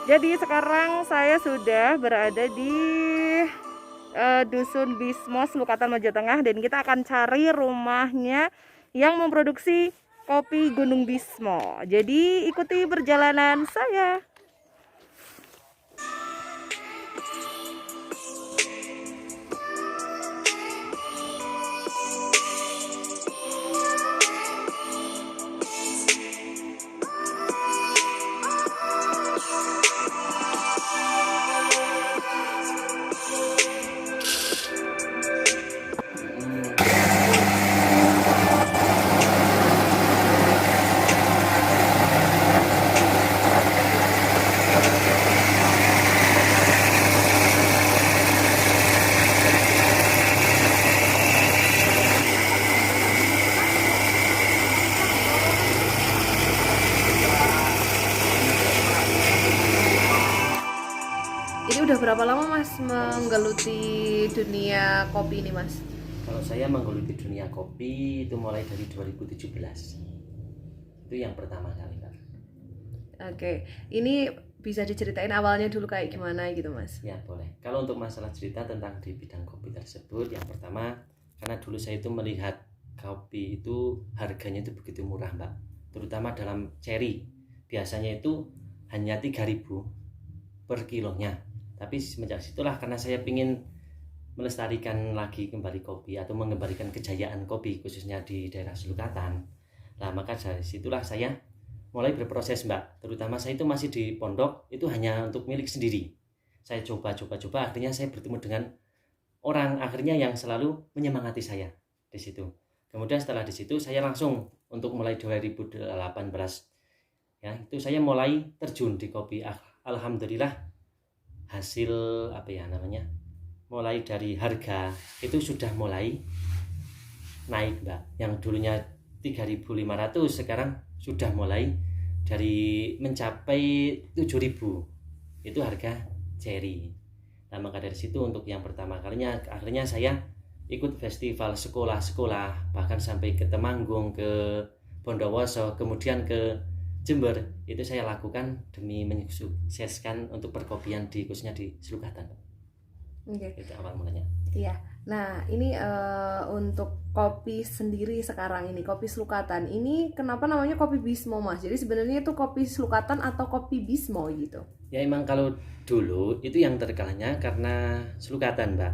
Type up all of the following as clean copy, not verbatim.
Jadi sekarang saya sudah berada di Dusun Bismo, Selukatan Mojo Tengah, dan kita akan cari rumahnya yang memproduksi kopi Gunung Bismo. Jadi ikuti perjalanan saya. Ini udah berapa lama Mas menggeluti dunia kopi ini Mas? Kalau saya menggeluti dunia kopi itu mulai dari 2017. Itu yang pertama kali, Pak. Oke, ini bisa diceritain awalnya dulu kayak gimana gitu Mas? Ya, boleh. Kalau untuk masalah cerita tentang di bidang kopi tersebut, yang pertama karena dulu saya itu melihat kopi itu harganya itu begitu murah, Mbak. Terutama dalam cherry. Biasanya itu hanya 3.000 per kilonya. Tapi semenjak situlah karena saya ingin melestarikan lagi kembali kopi atau mengembalikan kejayaan kopi khususnya di daerah Selukatan. Nah, maka dari situlah saya mulai berproses, Mbak. Terutama saya itu masih di pondok, itu hanya untuk milik sendiri. Saya coba, akhirnya saya bertemu dengan orang akhirnya yang selalu menyemangati saya di situ. Kemudian setelah di situ saya langsung untuk mulai 2018 ya, itu saya mulai terjun di kopi. Alhamdulillah hasil mulai dari harga itu sudah mulai naik, Mbak. Yang dulunya 3.500 sekarang sudah mulai dari mencapai 7.000. Itu harga cherry. Nah, maka dari situ untuk yang pertama kalinya akhirnya saya ikut festival sekolah-sekolah, bahkan sampai ke Temanggung, ke Bondowoso, kemudian ke Jember. Itu saya lakukan demi mensukseskan untuk perkopian khususnya di Selukatan. Oke. Itu awal mulanya. Iya. Nah, ini untuk kopi sendiri sekarang ini, kopi Selukatan. Ini kenapa namanya kopi Bismo, Mas? Jadi sebenarnya itu kopi Selukatan atau kopi Bismo gitu? Ya emang kalau dulu itu yang terkenalnya karena Selukatan, Mbak.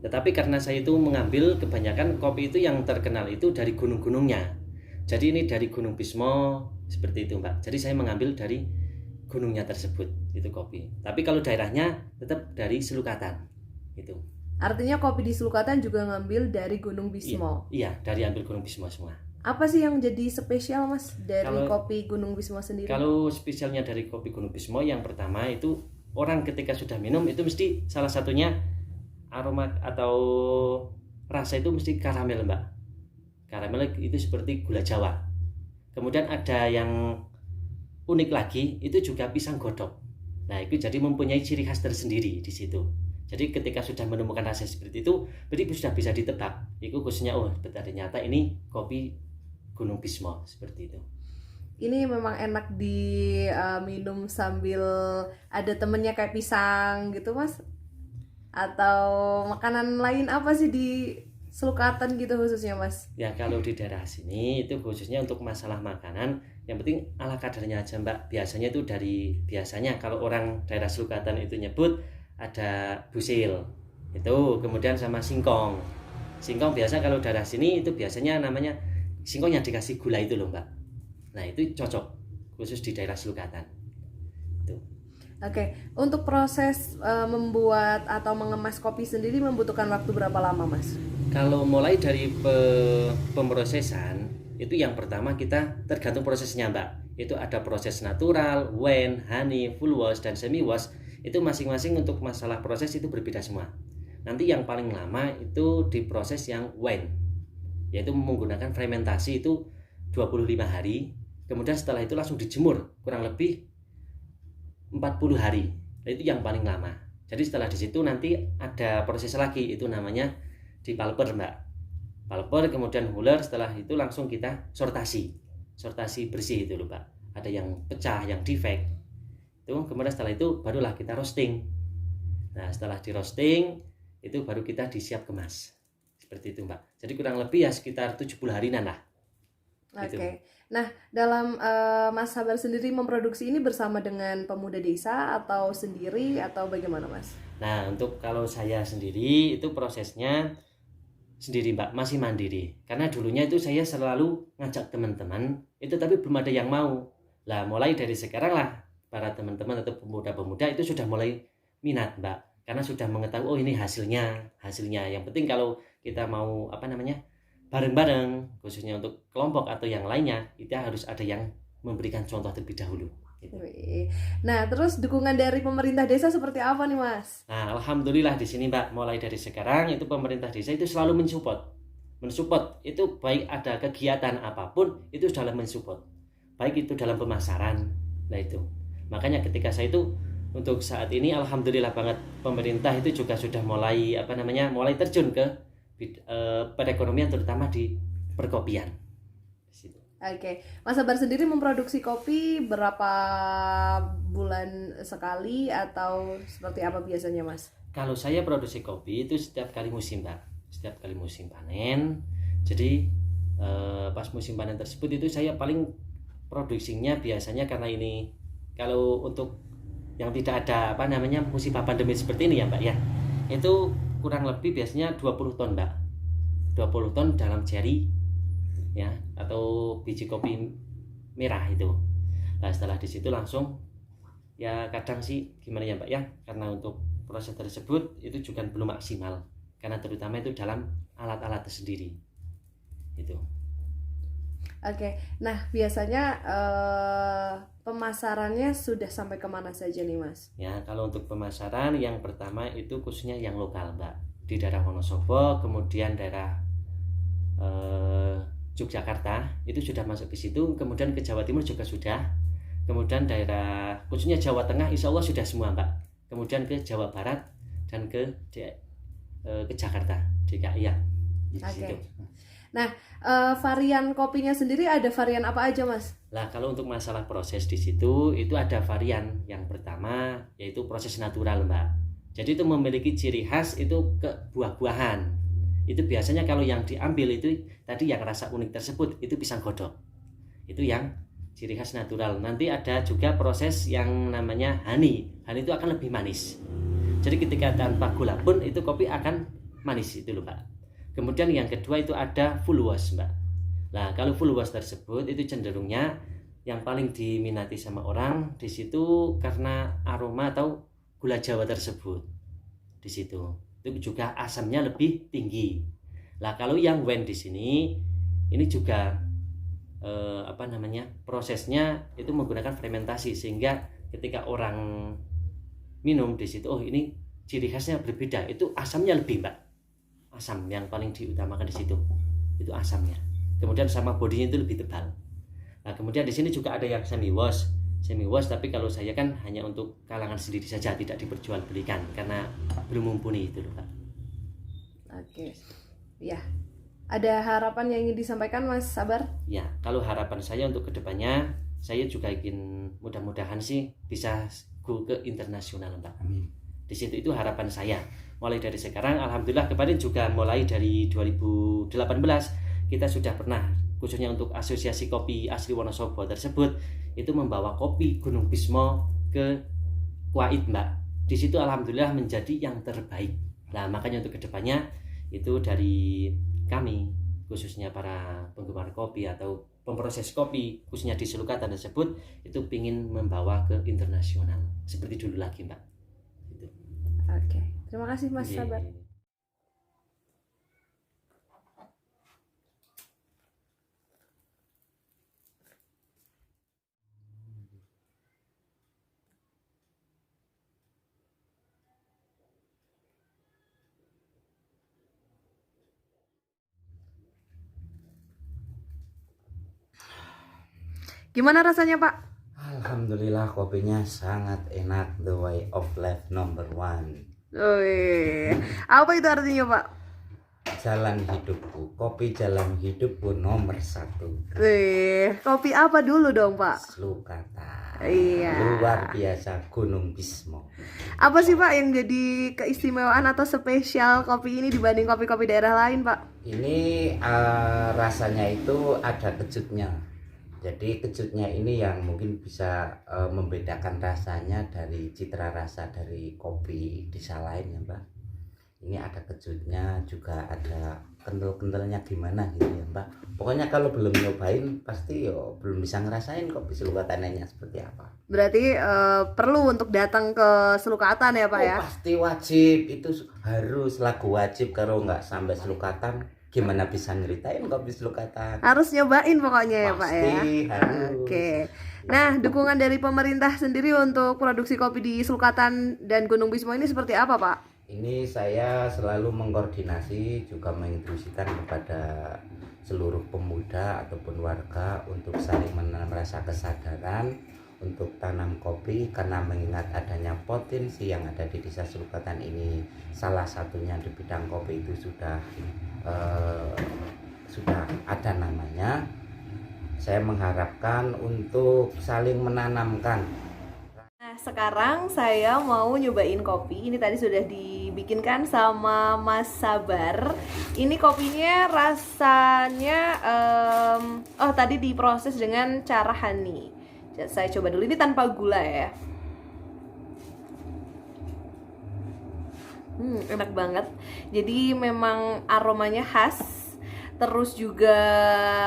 Tetapi karena saya itu mengambil kebanyakan kopi itu yang terkenal itu dari gunung-gunungnya. Jadi ini dari Gunung Bismo seperti itu, Mbak. Jadi saya mengambil dari gunungnya tersebut itu kopi. Tapi kalau daerahnya tetap dari Selukatan itu. Artinya kopi di Selukatan juga ngambil dari Gunung Bismo. Iya, dari ambil Gunung Bismo semua. Apa sih yang jadi spesial Mas dari Kalau- kopi Gunung Bismo sendiri? Kalau spesialnya dari kopi Gunung Bismo yang pertama itu orang ketika sudah minum itu mesti salah satunya aroma atau rasa itu mesti karamel, Mbak. Karamel itu seperti gula Jawa. Kemudian ada yang unik lagi itu juga pisang godok. Nah, itu jadi mempunyai ciri khas tersendiri di situ. Jadi ketika sudah menemukan rasa seperti itu, berarti sudah bisa ditebak. Itu khususnya ternyata ini kopi Gunung Bismo seperti itu. Ini memang enak diminum sambil ada temennya kayak pisang gitu Mas? Atau makanan lain apa sih di Selukatan gitu khususnya Mas? Ya kalau di daerah sini itu khususnya untuk masalah makanan, yang penting ala kadarnya aja, Mbak. Biasanya kalau orang daerah Selukatan itu nyebut ada busil itu, kemudian sama singkong. Singkong biasa kalau daerah sini itu biasanya namanya singkong yang dikasih gula itu loh, Mbak. Nah itu cocok khusus di daerah Selukatan itu. Oke, untuk proses membuat atau mengemas kopi sendiri membutuhkan waktu berapa lama Mas? Kalau mulai dari pemrosesan itu yang pertama kita tergantung prosesnya, Mbak. Itu ada proses natural, wen, honey, full wash, dan semi wash. Itu masing-masing untuk masalah proses itu berbeda semua. Nanti yang paling lama itu di proses yang wen, yaitu menggunakan fermentasi itu 25 hari. Kemudian setelah itu langsung dijemur kurang lebih 40 hari. Itu yang paling lama. Jadi setelah di situ nanti ada proses lagi, itu namanya di pulper, Mbak. Pulper kemudian huller, setelah itu langsung kita sortasi bersih itu loh, Pak. Ada yang pecah, yang defect Itu kemudian setelah itu barulah kita roasting. Nah, setelah di roasting itu baru kita disiap kemas. Seperti itu, Mbak. Jadi kurang lebih ya sekitar 70 harian lah. Oke. Gitu. Nah, dalam Mas Sabar sendiri memproduksi ini bersama dengan pemuda desa atau sendiri atau bagaimana, Mas? Nah, untuk kalau saya sendiri itu prosesnya sendiri, Mbak, masih mandiri. Karena dulunya itu saya selalu ngajak teman-teman, itu tapi belum ada yang mau. Lah, mulai dari sekarang lah para teman-teman atau pemuda-pemuda itu sudah mulai minat, Mbak. Karena sudah mengetahui oh ini hasilnya. Yang penting kalau kita mau bareng-bareng, khususnya untuk kelompok atau yang lainnya, kita harus ada yang memberikan contoh terlebih dahulu. Gitu. Wih. Nah, terus dukungan dari pemerintah desa seperti apa nih, Mas? Nah, alhamdulillah di sini, Mbak, mulai dari sekarang itu pemerintah desa itu selalu mensupport itu baik ada kegiatan apapun itu dalam mensupport, baik itu dalam pemasaran. Nah itu makanya ketika saya itu untuk saat ini alhamdulillah banget pemerintah itu juga sudah mulai mulai terjun ke perekonomian terutama di perkopian. Oke, Mas Sabar sendiri memproduksi kopi berapa bulan sekali atau seperti apa biasanya, Mas? Kalau saya produksi kopi itu setiap kali musim, Mbak. Setiap kali musim panen. Jadi pas musim panen tersebut itu saya paling produksinya biasanya karena ini kalau untuk yang tidak ada musibah pandemi seperti ini ya, Mbak ya. Itu kurang lebih biasanya 20 ton, Mbak. 20 ton dalam cherry ya atau biji kopi merah itu. Nah, setelah di situ langsung ya kadang sih gimana ya, Mbak ya, karena untuk proses tersebut itu juga belum maksimal karena terutama itu dalam alat-alat tersendiri itu. Oke, nah biasanya pemasarannya sudah sampai kemana saja nih, Mas? Ya, kalau untuk pemasaran yang pertama itu khususnya yang lokal, Mbak, di daerah Wonosobo, kemudian daerah Yogyakarta itu sudah masuk ke situ, kemudian ke Jawa Timur juga sudah, kemudian daerah khususnya Jawa Tengah insya Allah sudah semua, Mbak, kemudian ke Jawa Barat dan ke Jakarta, DKI ya. Oke. Nah, varian kopinya sendiri ada varian apa aja, Mas? Nah, kalau untuk masalah proses di situ itu ada varian yang pertama yaitu proses natural, Mbak. Jadi itu memiliki ciri khas itu ke buah-buahan. Itu biasanya kalau yang diambil itu tadi yang rasa unik tersebut itu pisang godok. Itu yang ciri khas natural. Nanti ada juga proses yang namanya honey. Honey itu akan lebih manis. Jadi ketika tanpa gula pun itu kopi akan manis itu loh, Mbak. Kemudian yang kedua itu ada full wash, Mbak. Nah, kalau full wash tersebut itu cenderungnya yang paling diminati sama orang di situ karena aroma atau gula Jawa tersebut. Di situ. Itu juga asamnya lebih tinggi. Lah kalau yang wine di sini ini juga prosesnya itu menggunakan fermentasi sehingga ketika orang minum di situ oh ini ciri khasnya berbeda, itu asamnya lebih, Mbak. Asam yang paling diutamakan di situ. Itu asamnya. Kemudian sama bodinya itu lebih tebal. Nah, kemudian di sini juga ada yang semi wash tapi kalau saya kan hanya untuk kalangan sendiri saja, tidak diperjualbelikan karena belum mumpuni itu loh, Pak. Oke. Ya. Ada harapan yang ingin disampaikan, Mas Sabar? Ya, kalau harapan saya untuk kedepannya saya juga ingin mudah-mudahan sih bisa go ke internasional, Pak. Amin. Di situ itu harapan saya. Mulai dari sekarang alhamdulillah kemarin juga mulai dari 2018 kita sudah pernah khususnya untuk asosiasi kopi asli Wonosobo tersebut itu membawa kopi Gunung Bismo ke Kuwait, Mbak. Di situ alhamdulillah menjadi yang terbaik. Nah, makanya untuk kedepannya itu dari kami khususnya para penggemar kopi atau pemproses kopi khususnya di Sulukatan tersebut itu ingin membawa ke internasional seperti dulu lagi, Mbak. Gitu. Oke. Terima kasih, Mas Sabar. Gimana rasanya, Pak? Alhamdulillah kopinya sangat enak, the way of life number 1. Apa itu artinya, Pak? Jalan hidupku, kopi jalan hidupku nomor 1. Kopi apa dulu dong, Pak? Sulukatan. Iya. Luar biasa Gunung Bismo. Apa sih Pak yang jadi keistimewaan atau spesial kopi ini dibanding kopi-kopi daerah lain Pak? Ini rasanya itu ada kejutnya. Jadi kejutnya ini yang mungkin bisa membedakan rasanya dari citra rasa dari kopi desa lain ya Mbak. Ini ada kejutnya, juga ada kental-kentalnya gimana gitu ya Mbak. Pokoknya kalau belum nyobain pasti yo belum bisa ngerasain kopi Selukatan seperti apa. Berarti perlu untuk datang ke Selukatan ya Pak ya? Pasti wajib, itu harus lagu wajib. Kalau nggak sampai Selukatan gimana bisa nyeritain kopi Selukatan. Harus nyobain pokoknya ya Pak ya. Pasti harus. Oke. Nah, dukungan dari pemerintah sendiri untuk produksi kopi di Selukatan dan Gunung Bismo ini seperti apa Pak? Ini saya selalu mengkoordinasi, juga menginstruksikan kepada seluruh pemuda ataupun warga untuk saling menanam rasa kesadaran untuk tanam kopi, karena mengingat adanya potensi yang ada di desa Selukatan ini, salah satunya di bidang kopi itu sudah ada namanya. Saya mengharapkan untuk saling menanamkan. Nah, sekarang saya mau nyobain kopi. Ini tadi sudah dibikinkan sama Mas Sabar. Ini kopinya rasanya tadi diproses dengan cara honey. Saya coba dulu, ini tanpa gula ya. Enak banget. Jadi memang aromanya khas. Terus juga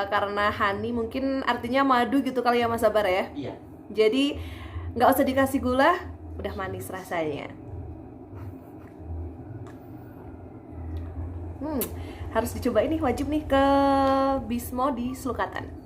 karena honey mungkin artinya madu gitu kali ya Mas Sabar ya. Iya. Jadi nggak usah dikasih gula, udah manis rasanya. Harus dicoba, ini wajib nih ke Bismo di Selukatan.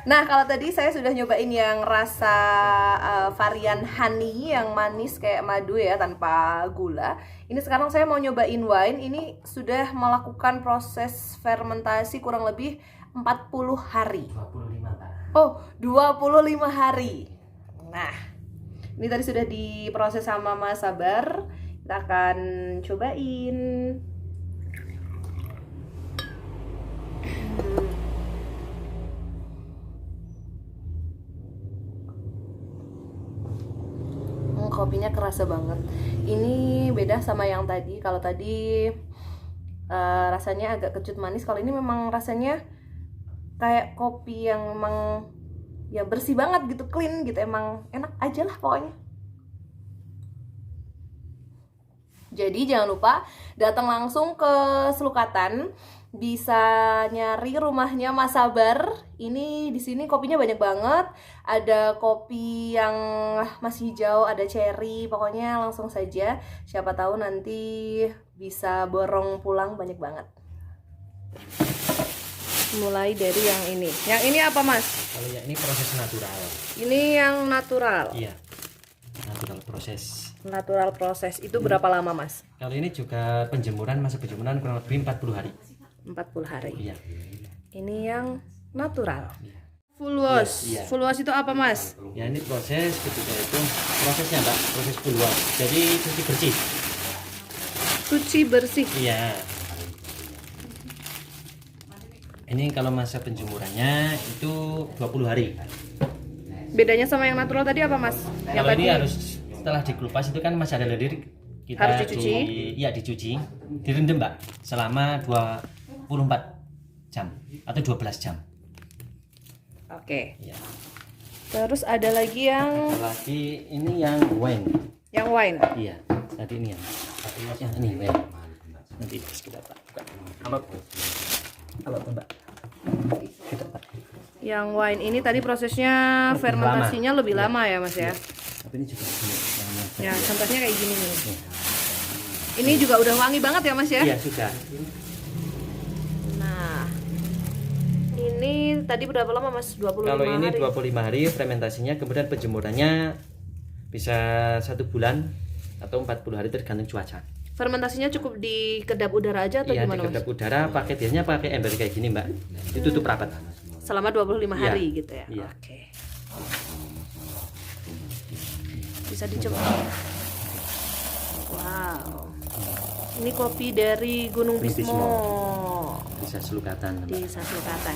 Nah, kalau tadi saya sudah nyobain yang rasa varian honey yang manis kayak madu ya, tanpa gula. Ini sekarang saya mau nyobain wine. Ini sudah melakukan proses fermentasi kurang lebih 40 hari. 25 Pak. Oh, 25 hari. Nah, ini tadi sudah diproses sama Mas Sabar. Kita akan cobain. Kopinya kerasa banget. Ini beda sama yang tadi. Kalau tadi rasanya agak kecut manis. Kalau ini memang rasanya kayak kopi yang memang ya bersih banget gitu, clean gitu. Emang enak aja lah pokoknya. Jadi jangan lupa datang langsung ke Selukatan. Bisa nyari rumahnya Mas Sabar. Ini di sini kopinya banyak banget. Ada kopi yang masih hijau, ada cherry. Pokoknya langsung saja. Siapa tahu nanti bisa borong pulang banyak banget. Mulai dari yang ini. Yang ini apa Mas? Kalau yang ini proses natural. Ini yang natural. Iya. Natural proses. Natural proses itu berapa lama mas? Kalau ini juga masa penjemuran kurang lebih 40 hari. 40 hari. Iya. Ini yang natural. Iya. Full wash. Iya. Full wash itu apa mas? Ya ini proses ketika itu prosesnya mbak, proses full wash. Jadi cuci bersih. Cuci bersih. Iya. Ini kalau masa penjemurannya itu 20 hari. Bedanya sama yang natural tadi apa mas? Yang Kalau tadi ini harus setelah dikelupas itu kan masih ada lendir, kita Harus dicuci? dicuci, direndam mbak selama 24 jam atau 12 jam. Oke. Ya. Terus ada lagi yang Lagi ini yang wine. wine. Iya. Tadi ini yang ini wine. Nanti kita buka. Halo mbak. Kita Pak. Yang wine ini tadi prosesnya Lebih fermentasinya lama. lebih Iya. lama ya mas ya. Tapi ini juga ini Ya contohnya kayak gini nih. Iya. Ini juga udah wangi banget ya mas ya. Iya sudah. Nah, ini tadi berapa lama mas? 25 Kalau ini hari. 25 hari fermentasinya, kemudian penjemurannya bisa 1 bulan atau 40 hari tergantung cuaca. Fermentasinya cukup di kedap udara aja atau Iya, gimana di kedap udara, biasanya pakai ember kayak gini mbak. Ditutup rapat. mas? Selama 25 Iya. hari gitu ya. Iya. Oke. Bisa dicoba. Wow. Ini kopi dari Gunung Gunung Bismo. Bisa selukatan. Di Sasulkata.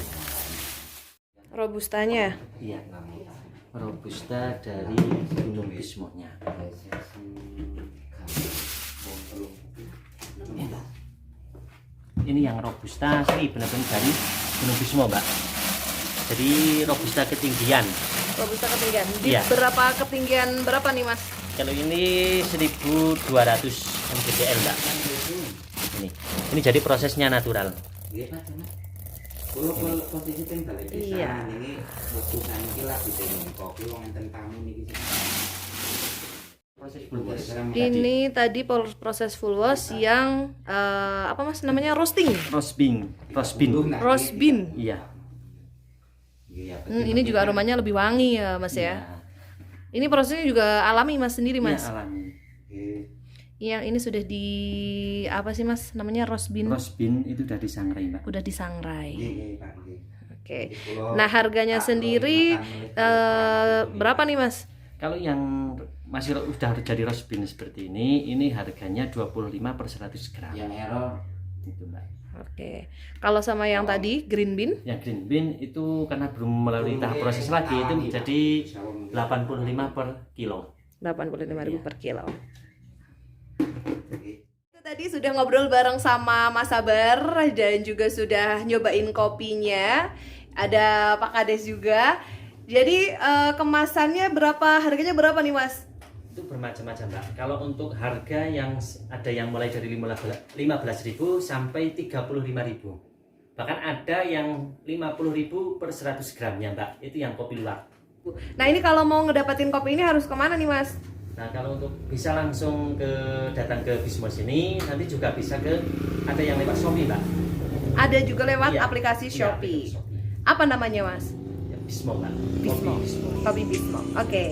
Robustanya. Iya. Robusta dari Gunung Bismo-nya. Ini yang robusta asli benar-benar dari Gunung Bismo mbak. Jadi robusta ketinggian. Robusta ketinggian. Di Iya. berapa ketinggian berapa nih mas? Kalau ini 1200 mgdl mbak. Ini jadi prosesnya natural. Kalau posisi pun balik Iya. ini waktu saniki lagi minum kopi wong enten tamu niki. Proses full wash. Ini tadi proses full wash yang apa mas namanya roasting. Roast bean. Roast bean. Iya. Ini juga aromanya lebih wangi ya mas ya. Ini prosesnya juga alami mas sendiri mas. Iya, alami. Yang ini sudah di apa sih mas namanya roast bean. Roast bean itu udah disangrai mbak. Udah disangrai. Pak. Oke. Nah harganya sendiri berapa nih mas? Kalau yang masih udah jadi roast bean seperti ini harganya 25 per 100 gram. Yang error Itu mbak. Oke. Kalau sama yang tadi green bean? Yang green bean itu karena belum melalui tahap proses lagi itu menjadi 85 per kilo. 85.000 per kilo. Itu tadi sudah ngobrol bareng sama Mas Sabar dan juga sudah nyobain kopinya. Ada Pak Kades juga. Jadi kemasannya berapa? Harganya berapa nih Mas? Itu bermacam-macam mbak. Kalau untuk harga yang ada yang mulai dari 15.000 sampai 35.000. Bahkan ada yang 50.000 per 100 gramnya mbak. Itu yang kopi luwak. Nah ini kalau mau ngedapatin kopi ini harus kemana nih Mas? Nah kalau untuk bisa langsung datang ke Bismo sini, nanti juga bisa ada yang lewat Shopee mbak. Ada juga lewat Iya. aplikasi Iya, Shopee. aplikasi Shopee. Apa namanya Mas? Ya, Bismo mbak. Bismo. Kopi Bismo. Kopi Bismo. Oke.